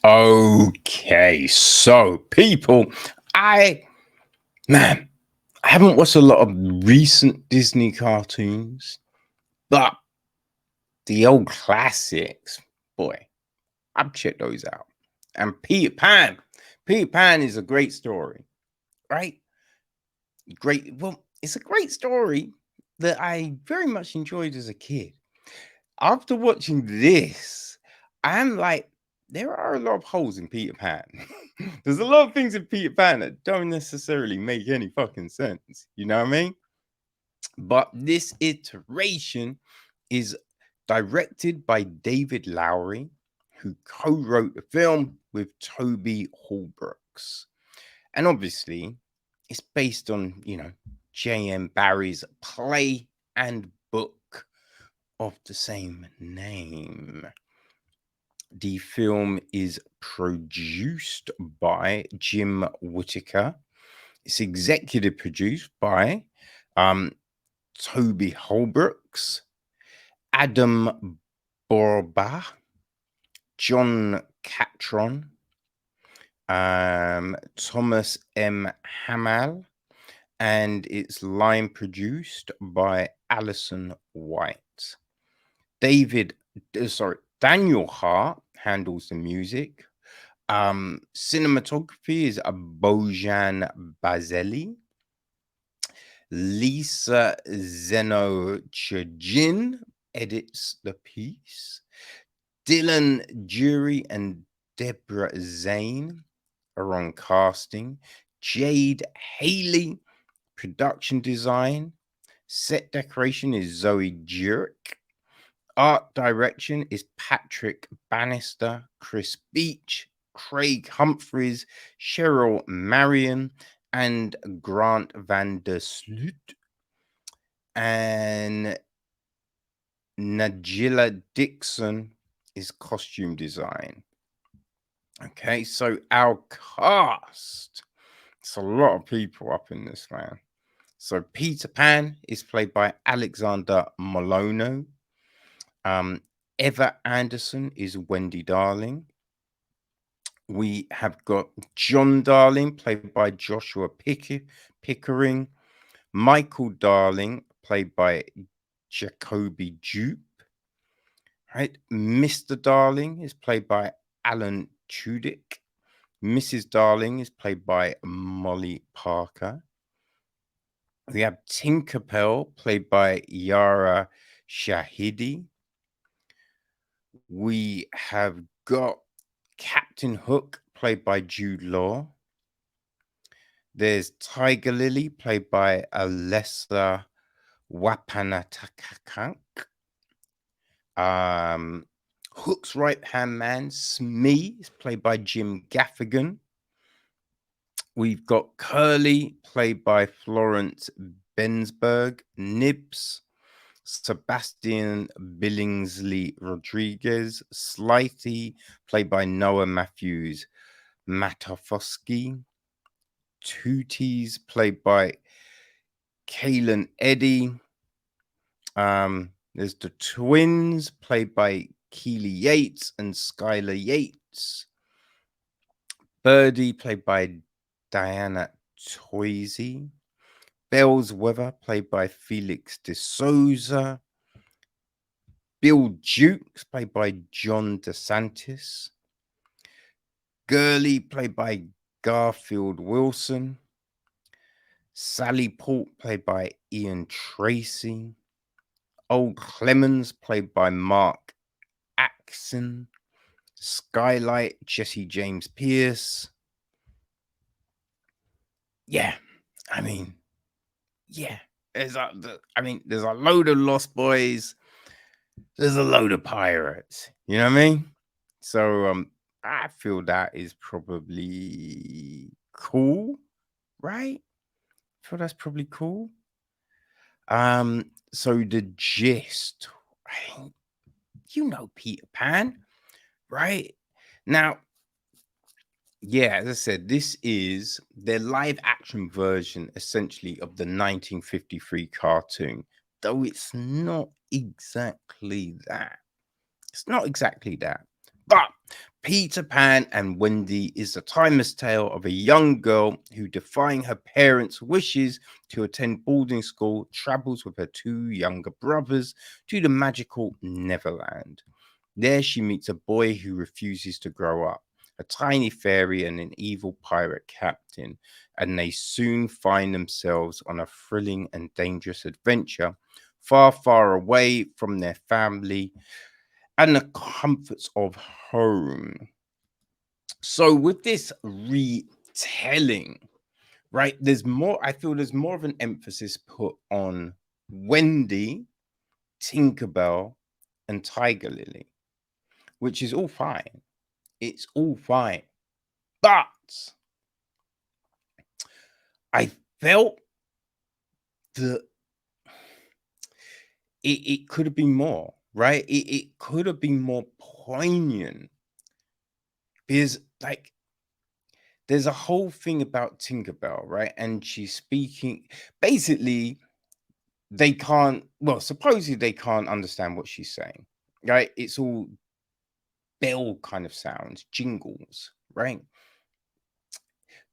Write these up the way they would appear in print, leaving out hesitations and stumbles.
Okay, so people, I man, I haven't watched a lot of recent Disney cartoons, but the old classics, boy, I've checked those out. And Peter Pan is a great story, right? It's a great story that I very much enjoyed as a kid. After watching this, I'm like, there are a lot of holes in Peter Pan. There's a lot of things in Peter Pan that don't necessarily make any fucking sense. You know what I mean? But this iteration is directed by David Lowery, who co-wrote the film with Toby Halbrooks. And obviously, it's based on, J.M. Barrie's play and book of the same name. The film is produced by Jim Whittaker. It's executive produced by Toby Halbrooks, Adam Borba, John Catron, Thomas M. Hamill, and it's line produced by Alison White. Daniel Hart handles the music. Cinematography is Bojan Bazeli. Lisa Zeno-Chajin edits the piece. Dylan Jury and Deborah Zane are on casting. Jade Haley, production design. Set decoration is Zoe Jurek. Art direction is Patrick Bannister, Chris Beach, Craig Humphreys, Cheryl Marion, and Grant van der Sloot. And Najila Dixon is costume design. Okay, so our cast. It's a lot of people up in this, man. So Peter Pan is played by Alexander Molony. Eva Anderson is Wendy Darling. We have got John Darling, played by Joshua Pickering. Michael Darling, played by Jacoby Jupe. Right? Mr. Darling is played by Alan Tudyk. Mrs. Darling is played by Molly Parker. We have Tinkerbell, played by Yara Shahidi. We have got Captain Hook, played by Jude Law. There's Tiger Lily, played by Alessa Wapanatakak. Hook's right-hand man, Smee, is played by Jim Gaffigan. We've got Curly, played by Florence Bensberg. Nibs, Sebastian Billingsley Rodriguez. Slighty, played by Noah Matthews Matafosky. Tooties, played by Kaylin Eddy. There's the twins, played by Keely Yates and Skylar Yates. Birdie, played by Diana Toisey. Bell's Weather, played by Felix de Souza. Bill Dukes, played by John DeSantis. Gurley, played by Garfield Wilson. Sally Port, played by Ian Tracy. Old Clemens, played by Mark Axon. Skylight, Jesse James Pierce. Yeah, I mean, yeah. There's a load of Lost Boys. There's a load of pirates. You know what I mean? So I feel that is probably cool, right? I feel that's probably cool. So the gist, you know Peter Pan, right? Now, yeah, as I said, this is the live action version essentially of the 1953 cartoon, though it's not exactly that. It's not exactly that. But Peter Pan and Wendy is the timeless tale of a young girl who, defying her parents' wishes to attend boarding school, travels with her two younger brothers to the magical Neverland. There she meets a boy who refuses to grow up, a tiny fairy and an evil pirate captain, and they soon find themselves on a thrilling and dangerous adventure, far, far away from their family and the comforts of home. So with this retelling, right, there's more, I feel there's more of an emphasis put on Wendy, Tinkerbell, and Tiger Lily, which is all fine. It's all fine. But I felt that it could have been more, right? It could have been more poignant. Because, like, there's a whole thing about Tinkerbell, right? And she's speaking, basically, they can't, well, supposedly they can't understand what she's saying, right? It's all bell kind of sounds, jingles, right?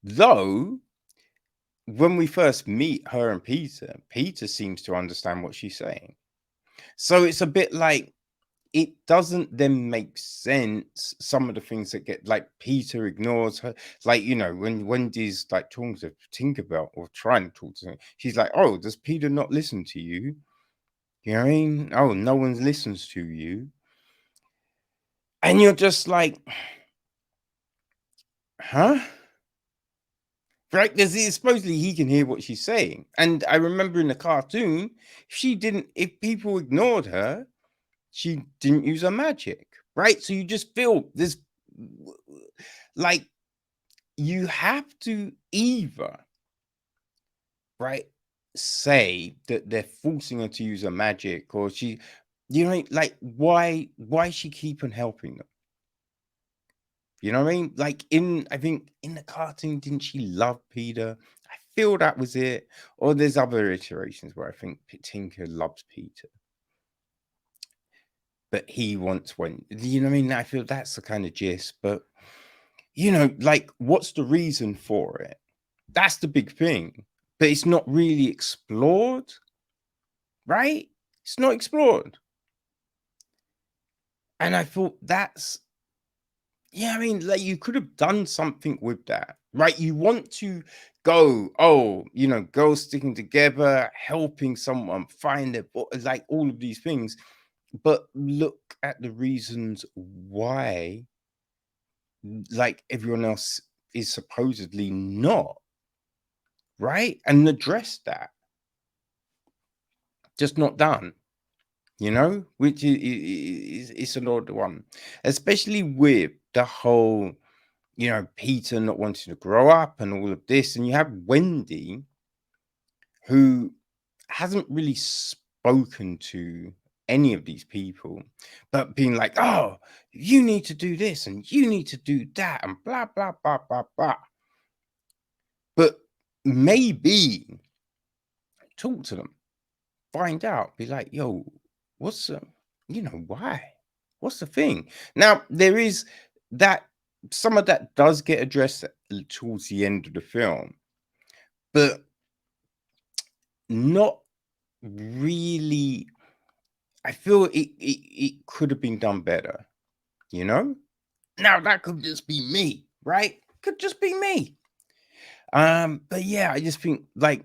Though, when we first meet her and Peter, Peter seems to understand what she's saying. So it's a bit like, it doesn't then make sense. Some of the things that get, like, Peter ignores her, like, you know, when Wendy's like talking to Tinkerbell or trying to talk to her, she's like, oh, does Peter not listen to you? You know what I mean? Oh, no one listens to you. And you're just like, huh? Right? Because supposedly he can hear what she's saying. And I remember in the cartoon, if people ignored her, she didn't use her magic. Right? So you just feel this, like, you have to either, right, say that they're forcing her to use her magic, or she, you know, like, why is she keep on helping them? You know what I mean? Like, I think in the cartoon, didn't she love Peter? I feel that was it. Or there's other iterations where I think Tinker loves Peter, but he wants Wendy. You know what I mean? I feel that's the kind of gist. But, you know, like, what's the reason for it? That's the big thing. But it's not really explored, right? It's not explored. And I thought that's, yeah, I mean, like, you could have done something with that, right? You want to go, oh, you know, girls sticking together, helping someone find it, like, all of these things. But look at the reasons why, like, everyone else is supposedly not, right? And address that. Just not done, you know, which is an odd one, especially with the whole, you know, Peter not wanting to grow up and all of this. And you have Wendy, who hasn't really spoken to any of these people, but being like, oh, you need to do this and you need to do that and blah, blah, blah, blah, blah. But maybe talk to them, find out, be like, yo, what's, you know, why? What's the thing? Now, there is that, some of that does get addressed towards the end of the film, but not really. I feel it could have been done better, you know? Now, that could just be me, right? Could just be me. But yeah, I just think, like,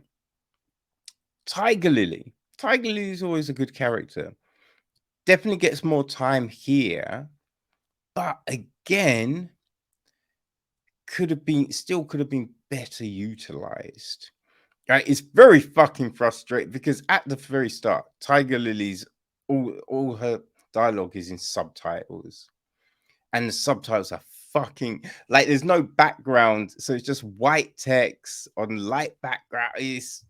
Tiger Lily. Tiger Lily is always a good character. Definitely gets more time here, but again, could have been better utilized. Right? It's very fucking frustrating because at the very start, Tiger Lily's all her dialogue is in subtitles, and the subtitles are fucking, like, there's no background, so it's just white text on light background. It's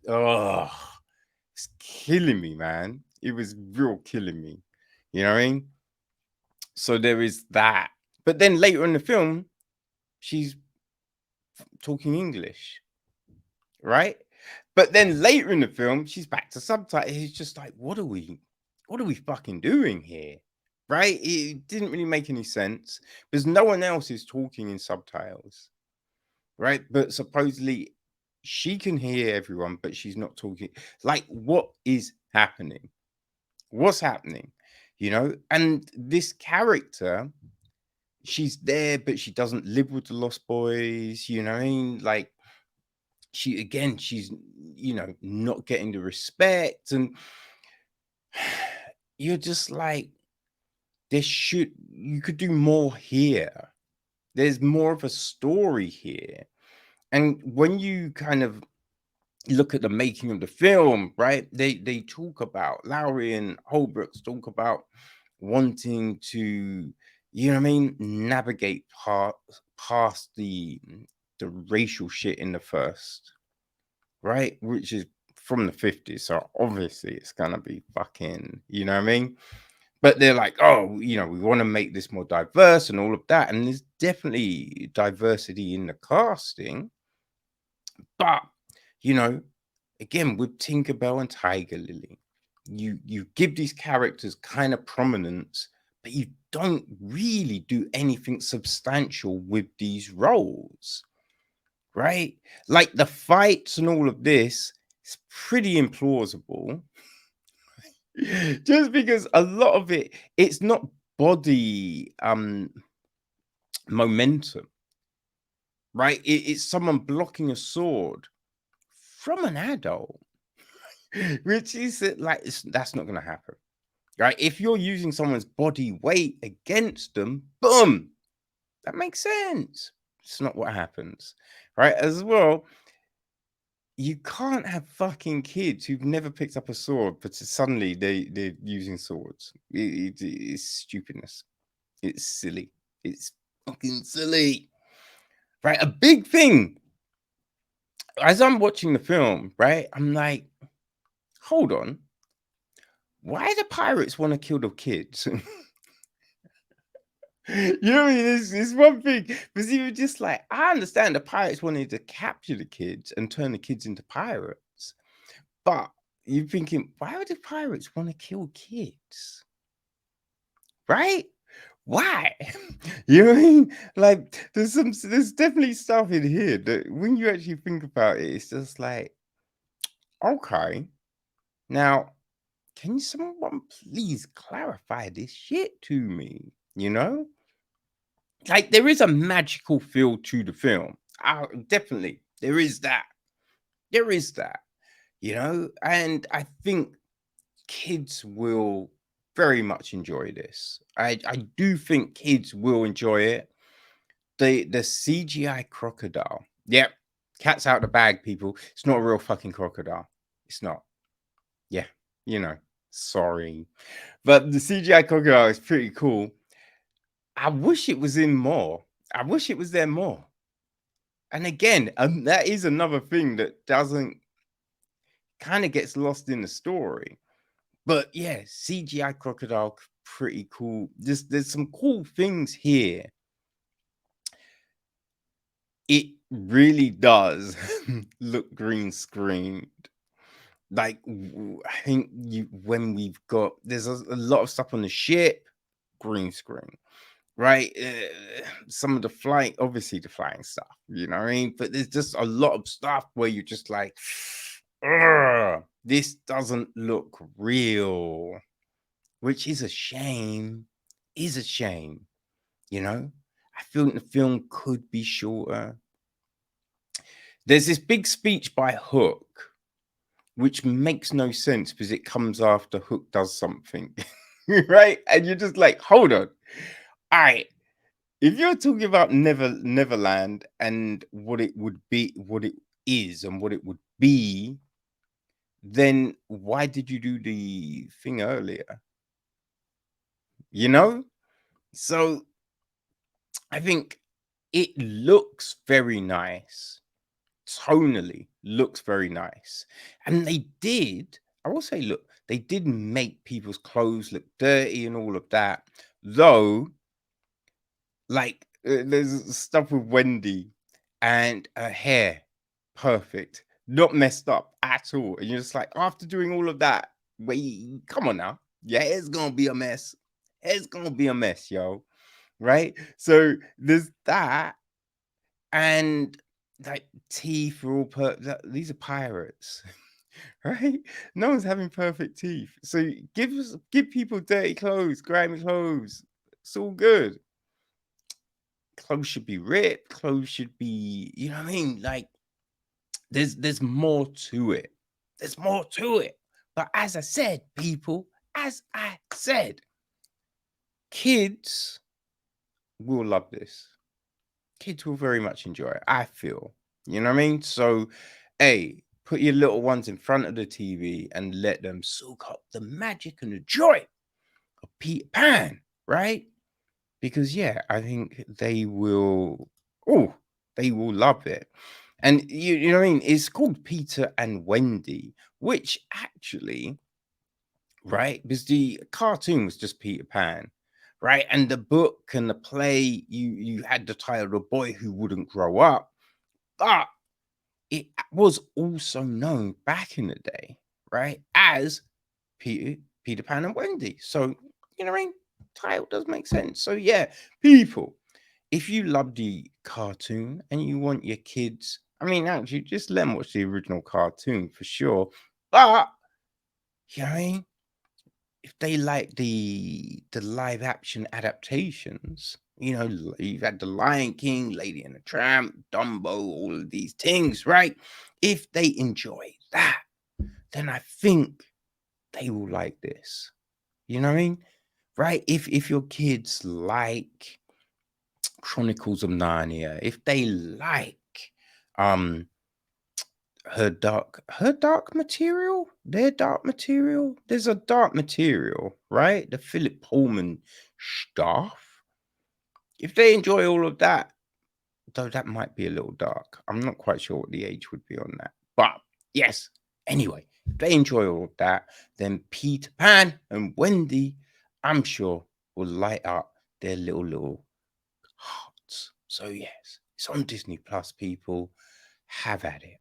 killing me, man. It was real killing me. You know what I mean? So there is that. But then later in the film, she's talking English, right? But then later in the film, she's back to subtitles. It's just like, what are we fucking doing here? right? It didn't really make any sense because no one else is talking in subtitles, right? But supposedly she can hear everyone, but she's not talking. Like, what is happening? What's happening? You know, and this character, she's there, but she doesn't live with the Lost Boys. You know what I mean? Like, she's not getting the respect, and you're just like, you could do more here. There's more of a story here. And when you kind of look at the making of the film, right? They talk about Lowery and Holbrooks talk about wanting to, you know what I mean, navigate past the racial shit in the first, right? Which is from the 50s. So obviously it's gonna be fucking, you know what I mean? But they're like, oh, we want to make this more diverse and all of that. And there's definitely diversity in the casting. But, you know, again, with Tinkerbell and Tiger Lily, you give these characters kind of prominence, but you don't really do anything substantial with these roles, right? Like the fights and all of this, it's pretty implausible. Just because a lot of it's not body momentum, right? It's someone blocking a sword from an adult, which is like that's not going to happen, right? If you're using someone's body weight against them, boom, that makes sense. It's not what happens, right? As well, you can't have fucking kids who've never picked up a sword, but suddenly they're using swords. It's stupidness. It's silly. It's fucking silly. Right? A big thing. As I'm watching the film, right? I'm like, hold on. Why do pirates want to kill the kids? You know what I mean? It's one thing. Because you were just like, I understand the pirates wanted to capture the kids and turn the kids into pirates. But you're thinking, why would the pirates want to kill kids? Right? Why? You know what I mean? Like, there's definitely stuff in here that when you actually think about it, it's just like, okay, now can someone please clarify this shit to me? You know? Like, there is a magical feel to the film. Definitely. There is that. There is that. You know? And I think kids will very much enjoy this. I do think kids will enjoy it. The CGI crocodile. Yep. Cat's out the bag, people. It's not a real fucking crocodile. It's not. Yeah. Sorry. But the CGI crocodile is pretty cool. I wish it was in more. I wish it was there more. And again, that is another thing that doesn't kind of gets lost in the story. But yeah, CGI crocodile, pretty cool. There's some cool things here. It really does look green screened. Like, I think when we've got there's a lot of stuff on the ship, green screen, right? Some of the flying, obviously the flying stuff, you know what I mean? But there's just a lot of stuff where you're just like, "Ugh, this doesn't look real," which is a shame. Is a shame, you know? I feel like the film could be shorter. There's this big speech by Hook, which makes no sense because it comes after Hook does something, right? And you're just like, hold on. All right. If you're talking about Neverland and what it would be, what it is, and what it would be, then why did you do the thing earlier? You know? So I think it looks very nice. Tonally looks very nice. And I will say, look, they did make people's clothes look dirty and all of that. Though, like, there's stuff with Wendy and her hair, perfect, not messed up at all. And you're just like, after doing all of that, wait, come on now. Yeah, it's gonna be a mess. It's gonna be a mess, yo. Right? So there's that, and like teeth are all these are pirates. Right? No one's having perfect teeth. So give people dirty clothes, grimy clothes. It's all good. Clothes should be ripped. Clothes should be, you know what I mean? Like there's more to it. There's more to it. But as I said, people, as I said, kids will love this. Kids will very much enjoy it, I feel. You know what I mean? So, hey, put your little ones in front of the TV and let them soak up the magic and the joy of Peter Pan, right? Because yeah, I think they will. Oh, they will love it. And you know what I mean? It's called Peter and Wendy, which actually, right? Because the cartoon was just Peter Pan, right? And the book and the play, you had the title "The Boy Who Wouldn't Grow Up," but it was also known back in the day, right, as Peter Pan and Wendy. So you know what I mean? Title does make sense. So yeah, people, if you love the cartoon and you want your kids, I mean, actually, just let them watch the original cartoon for sure. But you know what I mean? If they like the live action adaptations, you know, you've had the Lion King, Lady and the Tramp, Dumbo, all of these things, right? If they enjoy that, then I think they will like this. You know what I mean? Right? If your kids like Chronicles of Narnia, if they like um her dark material, their dark material. There's a dark material, right? The Philip Pullman stuff. If they enjoy all of that, though that might be a little dark. I'm not quite sure what the age would be on that. But yes, anyway, if they enjoy all of that, then Peter Pan and Wendy, I'm sure, will light up their little hearts. So yes, it's on Disney Plus, people. Have at it.